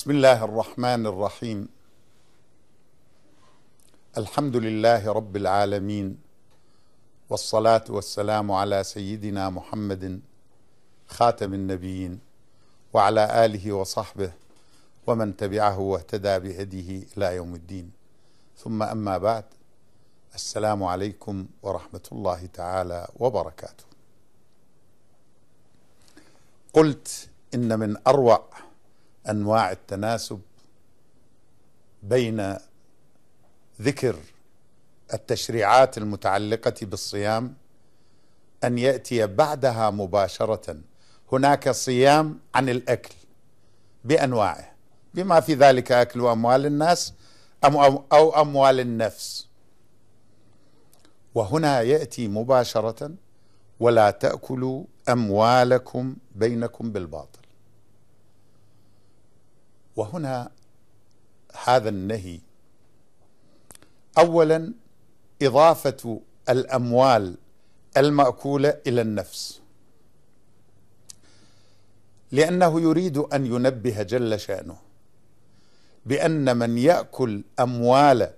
بسم الله الرحمن الرحيم. الحمد لله رب العالمين، والصلاة والسلام على سيدنا محمد خاتم النبيين وعلى آله وصحبه ومن تبعه واهتدى بهديه إلى يوم الدين، ثم أما بعد. السلام عليكم ورحمة الله تعالى وبركاته. قلت إن من أروع أنواع التناسب بين ذكر التشريعات المتعلقة بالصيام أن يأتي بعدها مباشرة هناك صيام عن الأكل بأنواعه، بما في ذلك أكل أموال الناس أو أموال النفس. وهنا يأتي مباشرة: ولا تأكلوا أموالكم بينكم بالباطل. وهنا هذا النهي أولا إضافة الأموال المأكولة إلى النفس، لأنه يريد أن ينبه جل شأنه بأن من يأكل أموال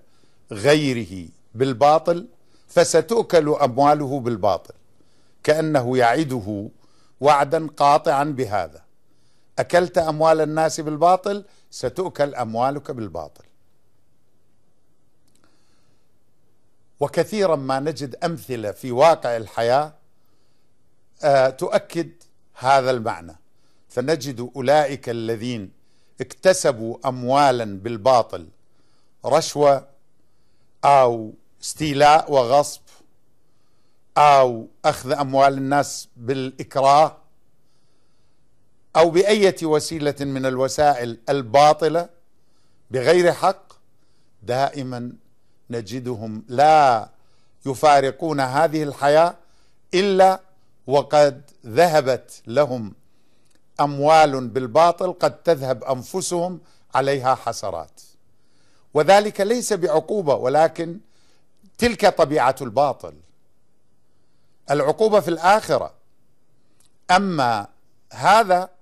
غيره بالباطل فستؤكل أمواله بالباطل، كأنه يعده وعدا قاطعا بهذا: أكلت أموال الناس بالباطل ستؤكل أموالك بالباطل. وكثيرا ما نجد أمثلة في واقع الحياة تؤكد هذا المعنى، فنجد أولئك الذين اكتسبوا أموالا بالباطل، رشوة أو استيلاء وغصب أو أخذ أموال الناس بالإكراه أو بأية وسيلة من الوسائل الباطلة بغير حق، دائما نجدهم لا يفارقون هذه الحياة إلا وقد ذهبت لهم أموال بالباطل قد تذهب أنفسهم عليها حسرات. وذلك ليس بعقوبة، ولكن تلك طبيعة الباطل، العقوبة في الآخرة. أما هذا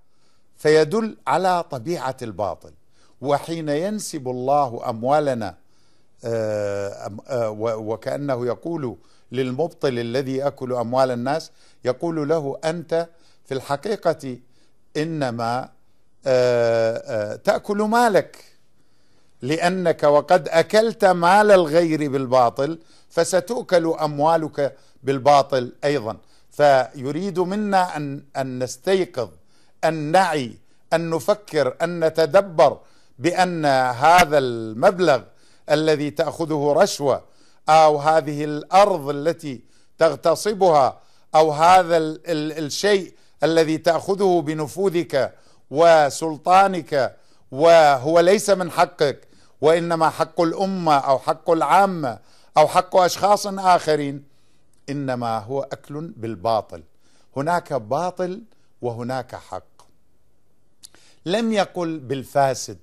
فيدل على طبيعة الباطل. وحين ينسب الله أموالنا وكأنه يقول للمبطل الذي يأكل أموال الناس، يقول له: أنت في الحقيقة إنما تأكل مالك، لأنك وقد أكلت مال الغير بالباطل فستؤكل أموالك بالباطل أيضا. فيريد منا أن نستيقظ، أن نعي، أن نفكر، أن نتدبر بأن هذا المبلغ الذي تأخذه رشوة، أو هذه الأرض التي تغتصبها، أو هذا الشيء الذي تأخذه بنفوذك وسلطانك، وهو ليس من حقك، وإنما حق الأمة أو حق العامة أو حق أشخاص آخرين، إنما هو أكل بالباطل. هناك باطل وهناك حق. لم يقل بالفاسد،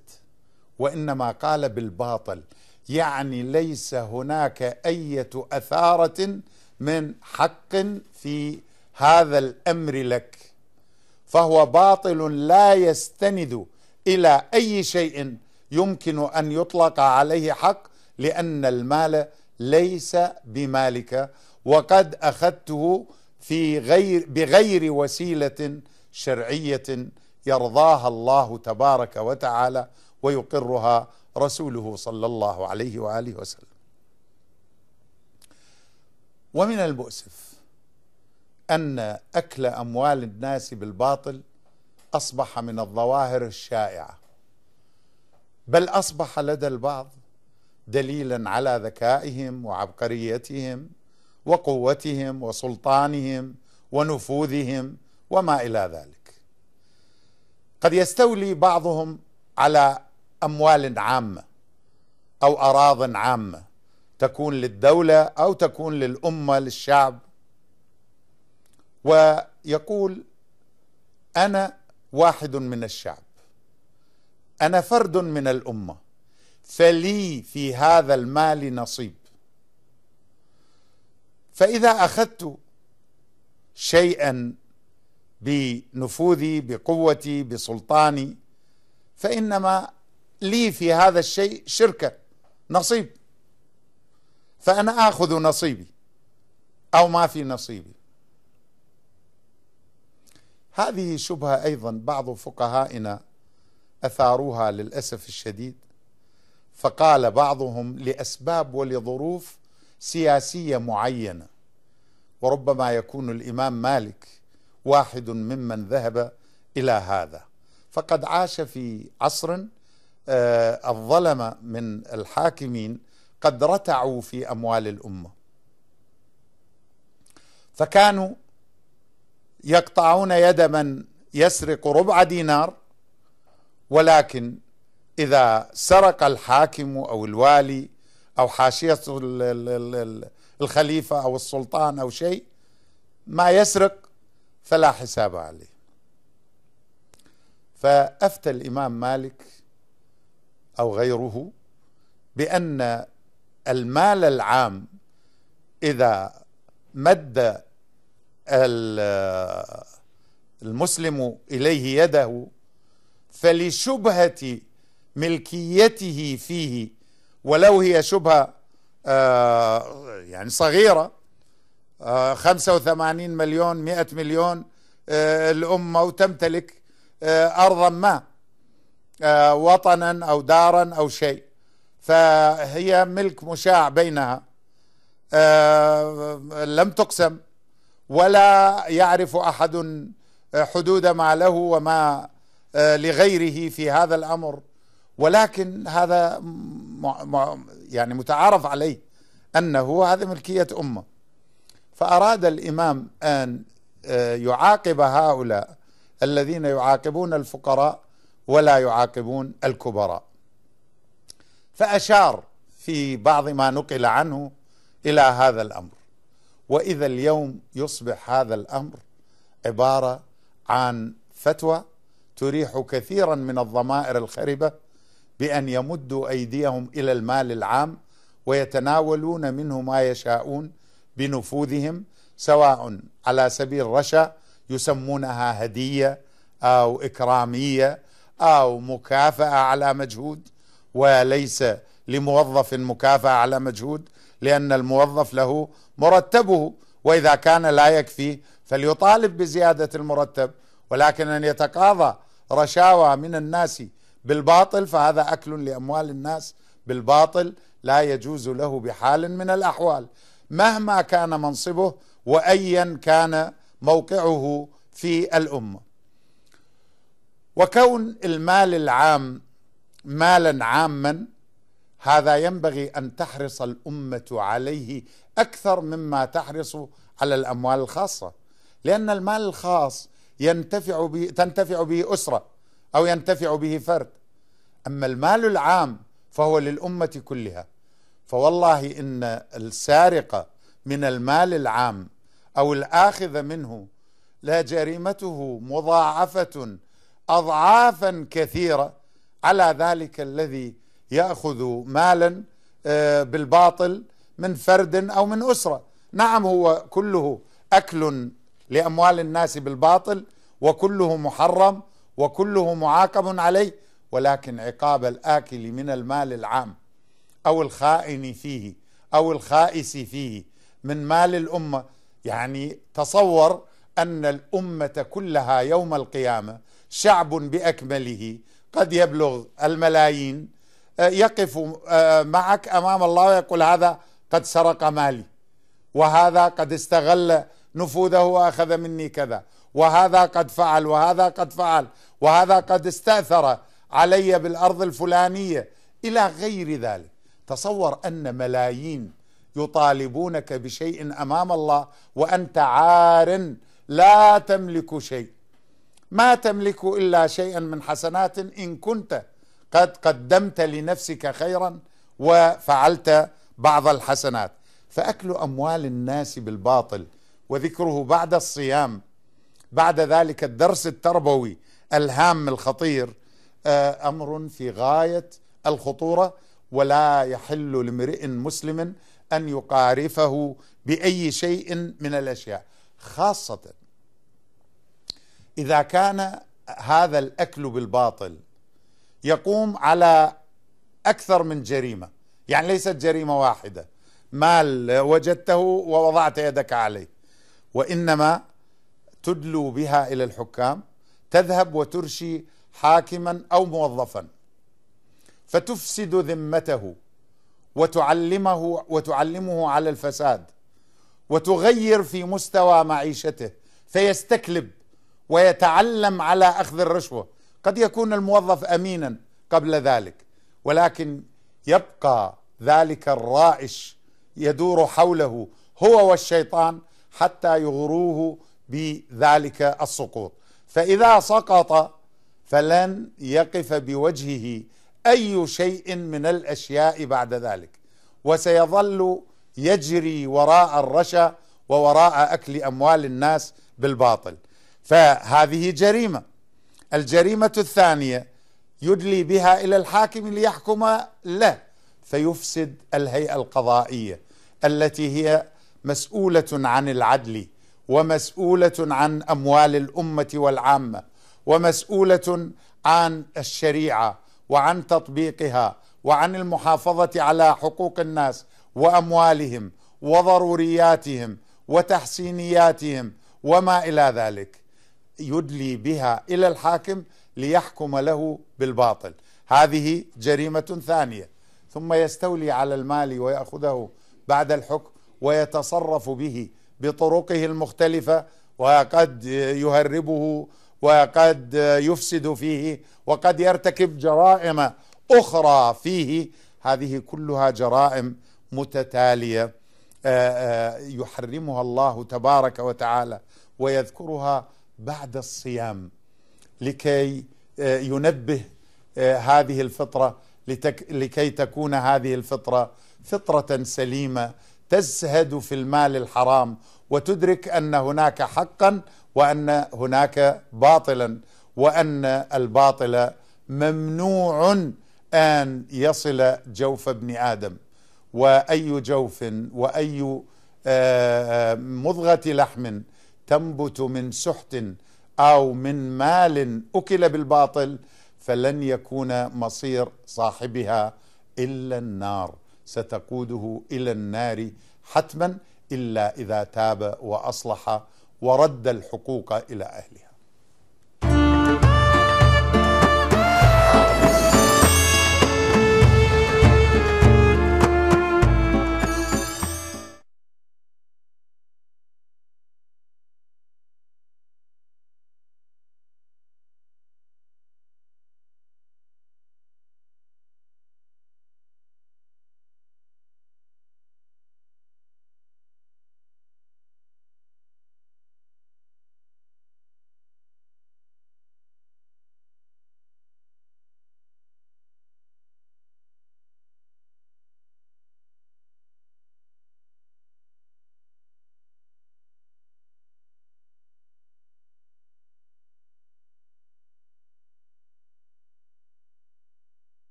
وإنما قال بالباطل، يعني ليس هناك أي أثارة من حق في هذا الأمر لك، فهو باطل لا يستند إلى أي شيء يمكن أن يطلق عليه حق، لأن المال ليس بمالك، وقد أخذته بغير وسيلة شرعية يرضاها الله تبارك وتعالى ويقرها رسوله صلى الله عليه وآله وسلم. ومن المؤسف أن أكل أموال الناس بالباطل أصبح من الظواهر الشائعة، بل أصبح لدى البعض دليلا على ذكائهم وعبقريتهم وقوتهم وسلطانهم ونفوذهم وما إلى ذلك. قد يستولي بعضهم على أموال عامة أو أراضٍ عامة تكون للدولة أو تكون للأمة للشعب، ويقول: أنا واحد من الشعب، أنا فرد من الأمة، فلي في هذا المال نصيب. فإذا أخذت شيئا بنفوذي بقوتي بسلطاني فإنما لي في هذا الشيء شركة، نصيب، فأنا آخذ نصيبي أو ما في نصيبي. هذه شبهة أيضا بعض فقهائنا أثاروها للأسف الشديد، فقال بعضهم لأسباب ولظروف سياسية معينة، وربما يكون الإمام مالك واحد ممن ذهب إلى هذا، فقد عاش في عصر الظلمة من الحاكمين قد رتعوا في أموال الأمة، فكانوا يقطعون يد من يسرق ربع دينار، ولكن إذا سرق الحاكم أو الوالي أو حاشية الخليفة أو السلطان أو شيء ما يسرق فلا حساب عليه. فأفتى الإمام مالك أو غيره بأن المال العام إذا مد المسلم إليه يده فلشبهة ملكيته فيه، ولو هي شبهة يعني صغيرة، 85 مليون 100 مليون الأمة وتمتلك أرضا ما، وطنا أو دارا أو شيء، فهي ملك مشاع بينها، لم تقسم ولا يعرف أحد حدود ما له وما لغيره في هذا الأمر، ولكن هذا يعني متعارف عليه أنه هذا ملكية أمة. فأراد الإمام أن يعاقب هؤلاء الذين يعاقبون الفقراء ولا يعاقبون الكبراء، فأشار في بعض ما نقل عنه إلى هذا الأمر. وإذا اليوم يصبح هذا الأمر عبارة عن فتوى تريح كثيرا من الضمائر الخربة بأن يمدوا أيديهم إلى المال العام ويتناولون منه ما يشاءون بنفوذهم، سواء على سبيل رشا يسمونها هدية أو إكرامية أو مكافأة على مجهود، وليس لموظف مكافأة على مجهود، لأن الموظف له مرتبه، وإذا كان لا يكفي فليطالب بزيادة المرتب، ولكن أن يتقاضى رشاوى من الناس بالباطل فهذا أكل لأموال الناس بالباطل، لا يجوز له بحال من الأحوال مهما كان منصبه وأيا كان موقعه في الأمة. وكون المال العام مالا عاما هذا ينبغي أن تحرص الأمة عليه أكثر مما تحرص على الأموال الخاصة، لأن المال الخاص تنتفع به أسرة أو ينتفع به فرد، أما المال العام فهو للأمة كلها. فوالله إن السارق من المال العام أو الآخذ منه لا جريمته مضاعفة أضعافا كثيرة على ذلك الذي يأخذ مالا بالباطل من فرد أو من أسرة. نعم هو كله أكل لأموال الناس بالباطل وكله محرم وكله معاقب عليه، ولكن عقاب الآكل من المال العام أو الخائن فيه أو الخائس فيه من مال الأمة، يعني تصور أن الأمة كلها يوم القيامة شعب بأكمله قد يبلغ الملايين يقف معك أمام الله ويقول هذا قد سرق مالي، وهذا قد استغل نفوذه وأخذ مني كذا، وهذا قد فعل، وهذا قد فعل، وهذا قد استأثر علي بالأرض الفلانية إلى غير ذلك. تصور أن ملايين يطالبونك بشيء أمام الله وأنت عار لا تملك شيء، ما تملك إلا شيئا من حسنات إن كنت قد قدمت لنفسك خيرا وفعلت بعض الحسنات. فأكل أموال الناس بالباطل وذكره بعد الصيام بعد ذلك الدرس التربوي الهام الخطير أمر في غاية الخطورة، ولا يحل لامرئ مسلم أن يقارفه بأي شيء من الأشياء، خاصة إذا كان هذا الأكل بالباطل يقوم على أكثر من جريمة، يعني ليست جريمة واحدة مال وجدته ووضعت يدك عليه، وإنما تدلو بها إلى الحكام، تذهب وترشي حاكما أو موظفا فتفسد ذمته وتعلمه على الفساد، وتغير في مستوى معيشته فيستكلب ويتعلم على أخذ الرشوة. قد يكون الموظف أمينا قبل ذلك، ولكن يبقى ذلك الرائش يدور حوله هو والشيطان حتى يغروه بذلك السقوط، فإذا سقط فلن يقف بوجهه أي شيء من الأشياء بعد ذلك، وسيظل يجري وراء الرشا ووراء أكل أموال الناس بالباطل. فهذه جريمة. الجريمة الثانية يدلي بها إلى الحاكم ليحكم له، فيفسد الهيئة القضائية التي هي مسؤولة عن العدل ومسؤولة عن أموال الأمة والعامة ومسؤولة عن الشريعة وعن تطبيقها وعن المحافظة على حقوق الناس وأموالهم وضرورياتهم وتحسينياتهم وما إلى ذلك. يدلي بها إلى الحاكم ليحكم له بالباطل، هذه جريمة ثانية. ثم يستولي على المال ويأخذه بعد الحكم ويتصرف به بطرقه المختلفة، وقد يهربه وقد يفسد فيه وقد يرتكب جرائم أخرى فيه. هذه كلها جرائم متتالية يحرمها الله تبارك وتعالى ويذكرها بعد الصيام لكي ينبه هذه الفطرة، لكي تكون هذه الفطرة فطرة سليمة تزهد في المال الحرام وتدرك أن هناك حقا وأن هناك باطلا، وأن الباطل ممنوع أن يصل جوف ابن آدم. وأي جوف وأي مضغة لحم تنبت من سحت أو من مال أكل بالباطل فلن يكون مصير صاحبها إلا النار، ستقوده إلى النار حتما، إلا إذا تاب وأصلح ورد الحقوق إلى أهلها.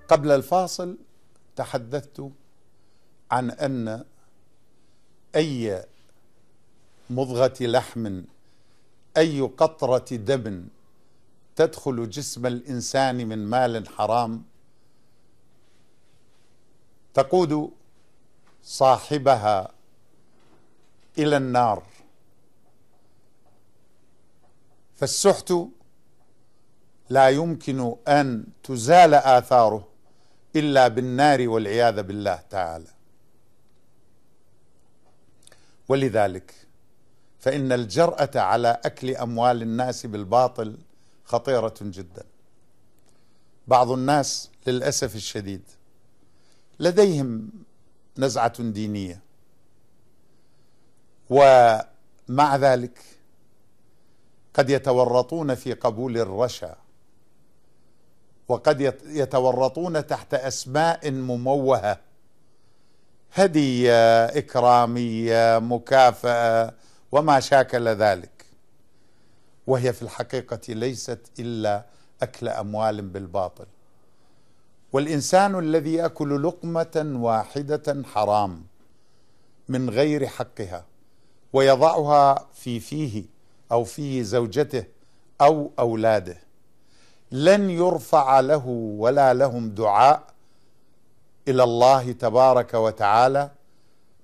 قبل الفاصل تحدثت عن أن أي مضغة لحم، أي قطرة دم تدخل جسم الإنسان من مال حرام تقود صاحبها إلى النار. فالسحت لا يمكن أن تزال آثاره إلا بالنار والعياذ بالله تعالى. ولذلك فإن الجرأة على أكل أموال الناس بالباطل خطيرة جدا. بعض الناس للأسف الشديد لديهم نزعة دينية، ومع ذلك قد يتورطون في قبول الرشا، وقد يتورطون تحت أسماء مموهة هدية، إكرامية، مكافأة، وما شاكل ذلك، وهي في الحقيقة ليست إلا أكل أموال بالباطل. والإنسان الذي يأكل لقمة واحدة حرام من غير حقها ويضعها في فيه أو في زوجته أو أولاده لن يرفع له ولا لهم دعاء إلى الله تبارك وتعالى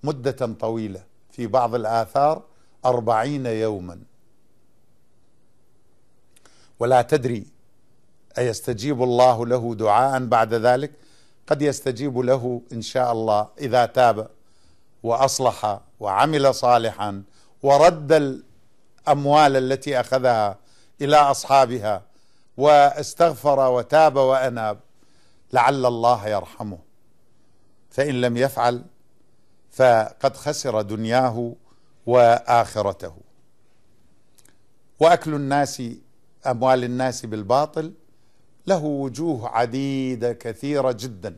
مدة طويلة، في بعض الآثار 40 يوما. ولا تدري أيستجيب الله له دعاء بعد ذلك؟ قد يستجيب له إن شاء الله إذا تاب وأصلح وعمل صالحا ورد الأموال التي أخذها إلى أصحابها واستغفر وتاب وأناب، لعل الله يرحمه. فإن لم يفعل فقد خسر دنياه وآخرته. وأكل الناس أموال الناس بالباطل له وجوه عديدة كثيرة جدا،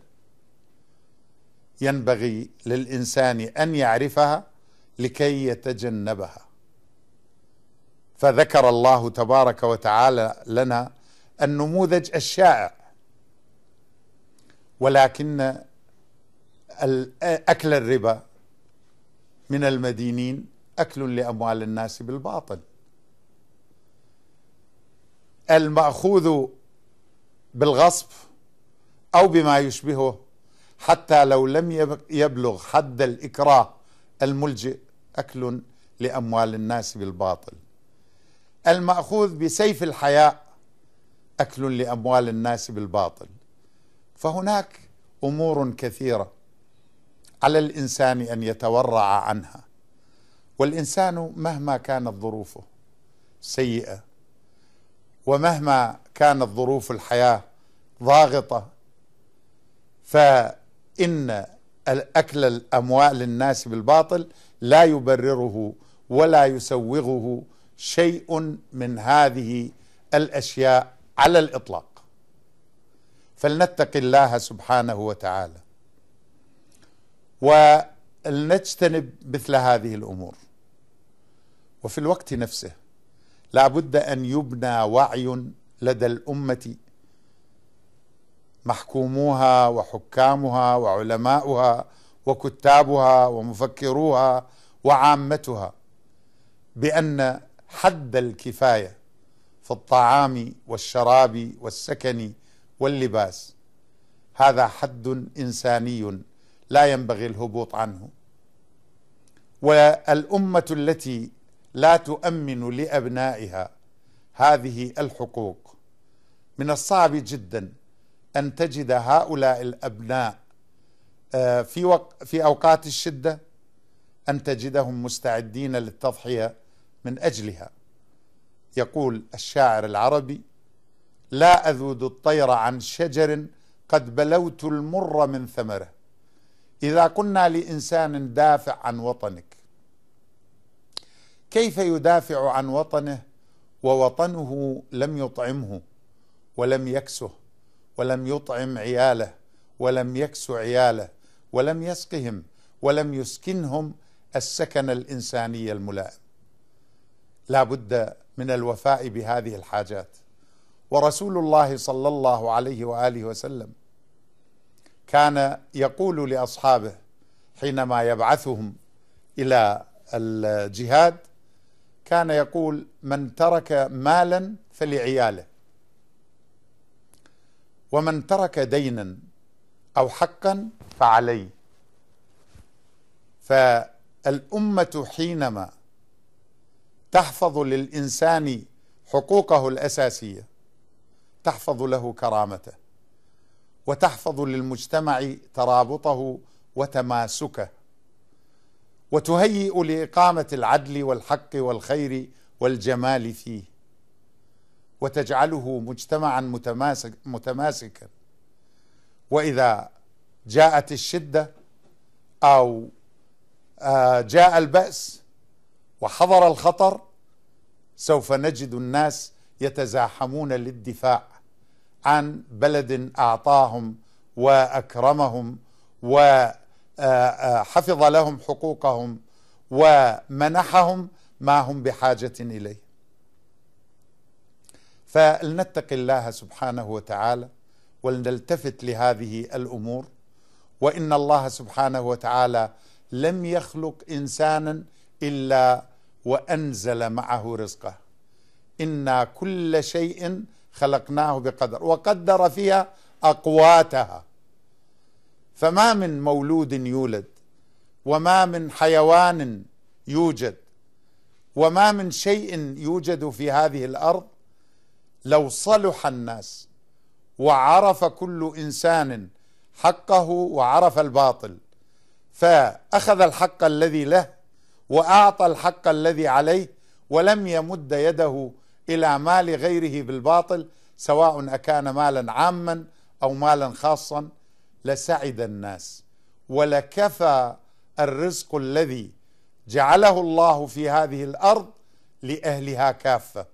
ينبغي للإنسان أن يعرفها لكي يتجنبها. فذكر الله تبارك وتعالى لنا النموذج الشائع، ولكن أكل الربا من المدينين أكل لأموال الناس بالباطل. المأخوذ بالغصب أو بما يشبهه حتى لو لم يبلغ حد الإكراه الملجئ أكل لأموال الناس بالباطل. المأخوذ بسيف الحياء أكل لأموال الناس بالباطل. فهناك أمور كثيرة على الإنسان أن يتورع عنها، والإنسان مهما كانت ظروفه سيئة ومهما كانت ظروف الحياة ضاغطة، فإن أكل الأموال الناس بالباطل لا يبرره ولا يسوغه شيء من هذه الأشياء على الإطلاق. فلنتق الله سبحانه وتعالى ولنجتنب مثل هذه الأمور. وفي الوقت نفسه لا بد أن يبنى وعي لدى الأمة، محكوموها وحكامها وعلماؤها وكتابها ومفكروها وعامتها، بأن حد الكفاية في الطعام والشراب والسكن واللباس هذا حد إنساني لا ينبغي الهبوط عنه. والأمة التي لا تؤمن لأبنائها هذه الحقوق من الصعب جدا أن تجد هؤلاء الأبناء في أوقات الشدة أن تجدهم مستعدين للتضحية من أجلها. يقول الشاعر العربي: لا أذود الطير عن شجر قد بلوت المر من ثمره. إذا قلنا لإنسان دافع عن وطنك، كيف يدافع عن وطنه ووطنه لم يطعمه ولم يكسه ولم يطعم عياله ولم يكس عياله ولم يسقهم ولم يسكنهم السكن الإنساني الملائم؟ لا بد من الوفاء بهذه الحاجات. ورسول الله صلى الله عليه وآله وسلم كان يقول لأصحابه حينما يبعثهم إلى الجهاد، كان يقول: من ترك مالا فلعياله، ومن ترك دينا أو حقا فعليه. فالأمة حينما تحفظ للإنسان حقوقه الأساسية تحفظ له كرامته، وتحفظ للمجتمع ترابطه وتماسكه، وتهيئ لإقامة العدل والحق والخير والجمال فيه، وتجعله مجتمعا متماسكا. وإذا جاءت الشدة أو جاء البأس وحضر الخطر سوف نجد الناس يتزاحمون للدفاع عن بلد أعطاهم وأكرمهم حفظ لهم حقوقهم ومنحهم ما هم بحاجة إليه. فلنتقي الله سبحانه وتعالى ولنلتفت لهذه الأمور. وإن الله سبحانه وتعالى لم يخلق إنسانا إلا وأنزل معه رزقه. إنا كل شيء خلقناه بقدر، وقدر فيها أقواتها. فما من مولود يولد، وما من حيوان يوجد، وما من شيء يوجد في هذه الأرض لو صلح الناس وعرف كل إنسان حقه وعرف الباطل، فأخذ الحق الذي له وأعطى الحق الذي عليه، ولم يمد يده إلى مال غيره بالباطل، سواء أكان مالا عاما أو مالا خاصا، لسعد الناس ولكفى الرزق الذي جعله الله في هذه الأرض لأهلها كافة.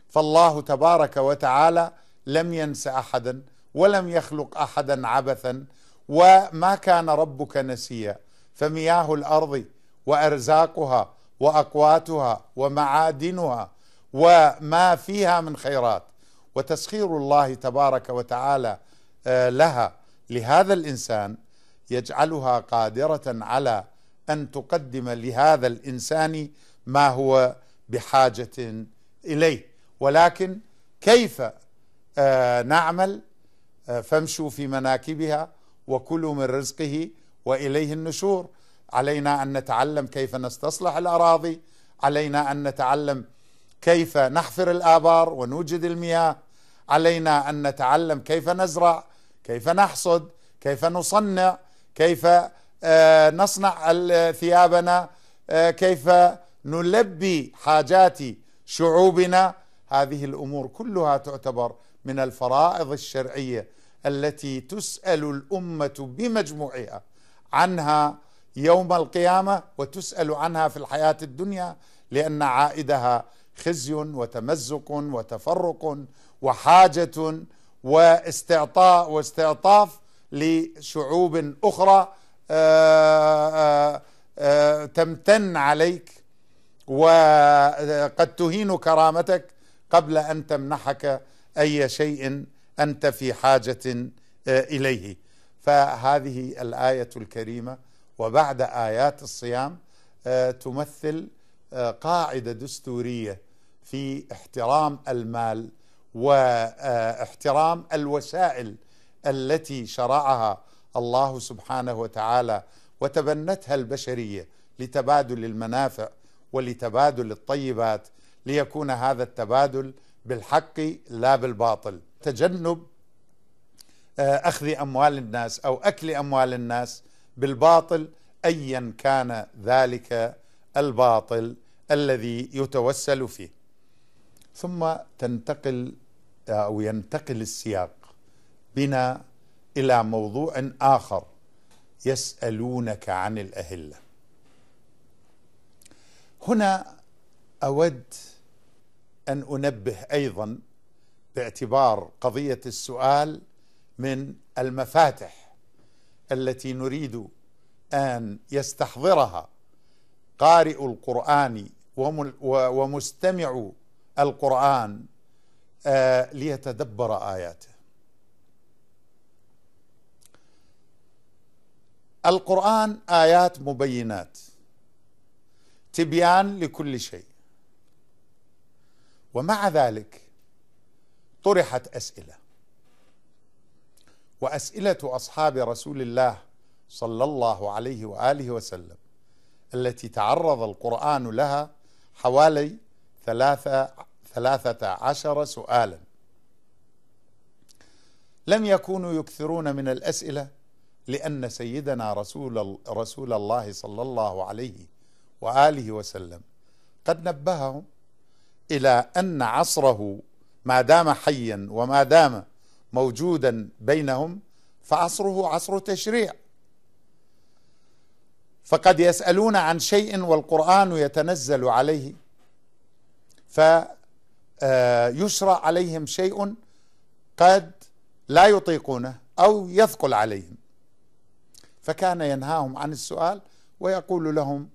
فالله تبارك وتعالى لم ينس أحدا ولم يخلق أحدا عبثا، وما كان ربك نسيا. فمياه الأرض وأرزاقها وأقواتها ومعادنها وما فيها من خيرات، وتسخير الله تبارك وتعالى لها لهذا الإنسان يجعلها قادرة على أن تقدم لهذا الإنسان ما هو بحاجة إليه. ولكن كيف نعمل؟ فامشوا في مناكبها وكلوا من رزقه وإليه النشور. علينا أن نتعلم كيف نستصلح الأراضي، علينا أن نتعلم كيف نحفر الآبار ونوجد المياه، علينا أن نتعلم كيف نزرع، كيف نحصد، كيف نصنع، كيف نصنع ثيابنا، كيف نلبي حاجات شعوبنا. هذه الأمور كلها تعتبر من الفرائض الشرعية التي تسأل الأمة بمجموعها عنها يوم القيامة، وتسأل عنها في الحياة الدنيا، لأن عائدها خزي وتمزق وتفرق وحاجة واستعطاء واستعطاف لشعوب أخرى تمتن عليك وقد تهين كرامتك قبل أن تمنحك أي شيء أنت في حاجة إليه. فهذه الآية الكريمة وبعد آيات الصيام تمثل قاعدة دستورية في احترام المال واحترام الوسائل التي شرعها الله سبحانه وتعالى وتبنتها البشرية لتبادل المنافع ولتبادل الطيبات، ليكون هذا التبادل بالحق لا بالباطل. تجنب أخذ أموال الناس أو أكل أموال الناس بالباطل، أيا كان ذلك الباطل الذي يتوسل فيه. ثم ينتقل السياق بنا إلى موضوع آخر، يسألونك عن الأهلة. هنا أود أن أنبه أيضا باعتبار قضية السؤال من المفاتح التي نريد أن يستحضرها قارئ القرآن ومستمع القرآن ليتدبر آياته. القرآن آيات مبينات، تبيان لكل شيء، ومع ذلك طرحت أسئلة، وأسئلة أصحاب رسول الله صلى الله عليه وآله وسلم التي تعرض القرآن لها حوالي 13 سؤالا. لم يكونوا يكثرون من الأسئلة لأن سيدنا رسول الله صلى الله عليه وآله وسلم قد نبههم إلى أن عصره ما دام حيا وما دام موجودا بينهم فعصره عصر تشريع، فقد يسألون عن شيء والقرآن يتنزل عليه فيشرع عليهم شيء قد لا يطيقونه أو يثقل عليهم، فكان ينهاهم عن السؤال ويقول لهم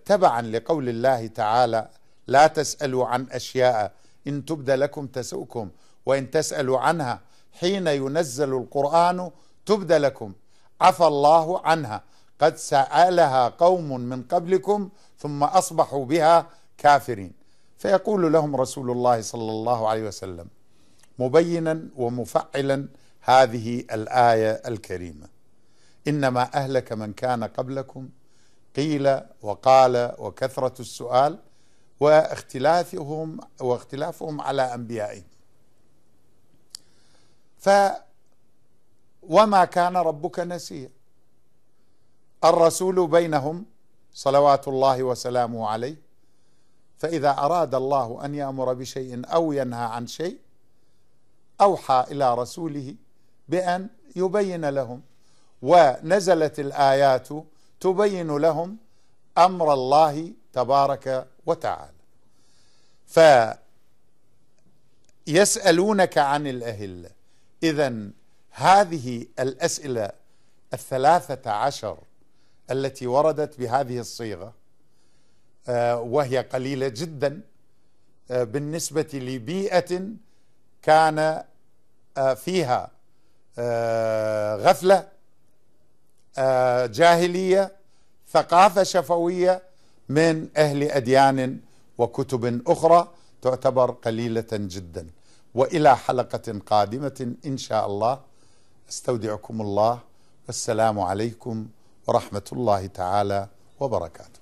تبعا لقول الله تعالى: لا تسألوا عن أشياء إن تبد لكم تسؤكم وإن تسألوا عنها حين ينزل القرآن تبد لكم، عفى الله عنها، قد سألها قوم من قبلكم ثم أصبحوا بها كافرين. فيقول لهم رسول الله صلى الله عليه وسلم مبينا ومفعلا هذه الآية الكريمة: إنما أهلك من كان قبلكم قيل وقال وكثرة السؤال واختلافهم على أنبيائهم. وما كان ربك نسيا. الرسول بينهم صلوات الله وسلامه عليه، فإذا أراد الله أن يأمر بشيء أو ينهى عن شيء أوحى إلى رسوله بأن يبين لهم، ونزلت الآيات تبين لهم أمر الله تبارك وتعالى. فيسألونك عن الأهلة. إذن هذه الأسئلة 13 التي وردت بهذه الصيغة، وهي قليلة جدا بالنسبة لبيئة كان فيها غفلة، جاهلية، ثقافة شفوية من أهل أديان وكتب أخرى، تعتبر قليلة جدا. وإلى حلقة قادمة إن شاء الله، استودعكم الله، والسلام عليكم ورحمة الله تعالى وبركاته.